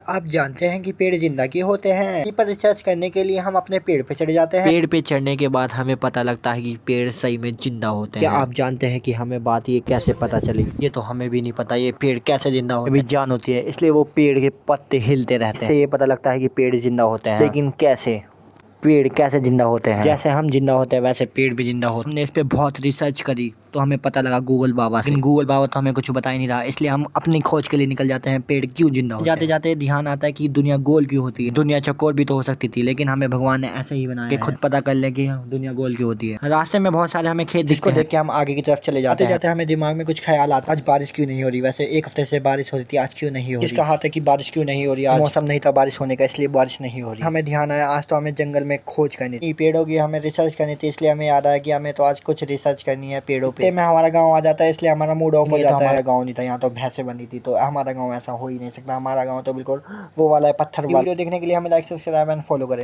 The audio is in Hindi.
आप जानते हैं कि पेड़ जिंदा क्यों होते हैं? इसी पर रिसर्च करने के लिए हम अपने पेड़ पे चढ़ जाते हैं। पेड़ पे चढ़ने के बाद हमें पता लगता है कि पेड़ सही में जिंदा होते हैं। क्या आप जानते हैं कि हमें बात ये कैसे पता चली? ये तो हमें भी नहीं पता ये पेड़ कैसे जिंदा होते अभी हैं। जान होती है, इसलिए वो पेड़ के पत्ते हिलते रहते हैं। इससे ये पता लगता है कि पेड़ जिंदा होते हैं। लेकिन कैसे? पेड़ कैसे जिंदा होते हैं? जैसे हम जिंदा होते हैं वैसे पेड़ भी जिंदा होते हैं। हमने इस पे बहुत रिसर्च करी तो हमें पता लगा गूगल बाबा से। लेकिन गूगल बाबा तो हमें कुछ बता ही नहीं रहा, इसलिए हम अपनी खोज के लिए निकल जाते हैं पेड़ क्यों जिंदा होते हैं। जाते जाते ध्यान आता है कि दुनिया गोल क्यों होती है। दुनिया चौकोर भी तो हो सकती थी, लेकिन हमें भगवान ने ऐसे ही बनाया कि खुद पता कर ले कि दुनिया गोल क्यों होती है। रास्ते में बहुत सारे हमें खेत जिसको दिखते देख के हम आगे की तरफ चले जाते हैं। हमें दिमाग में कुछ ख्याल आता है, आज बारिश क्यों नहीं हो रही? वैसे एक हफ्ते से बारिश हो रही थी, आज क्यों नहीं हो रही? किसका हाथ है कि बारिश क्यों नहीं हो रही? आज मौसम नहीं था बारिश होने का, इसलिए बारिश नहीं हो रही। हमें ध्यान आया आज तो हमें जंगल में खोज करनी थी, पेड़ों की हमें रिसर्च करनी थी, इसलिए हमें याद आया कि हमें तो आज कुछ रिसर्च करनी है पेड़ों पे। में हमारा गाँव आ जाता है, इसलिए हमारा मूड ऑफ हो जाता है। हमारा गाँव नहीं था, यहाँ तो भैंसे बनी थी, तो हमारा गाँव ऐसा हो ही नहीं सकता। हमारा गाँव तो बिल्कुल वो वाला है, पत्थर वाला। वीडियो देखने के लिए हमें लाइक सब्सक्राइब एंड फॉलो करें।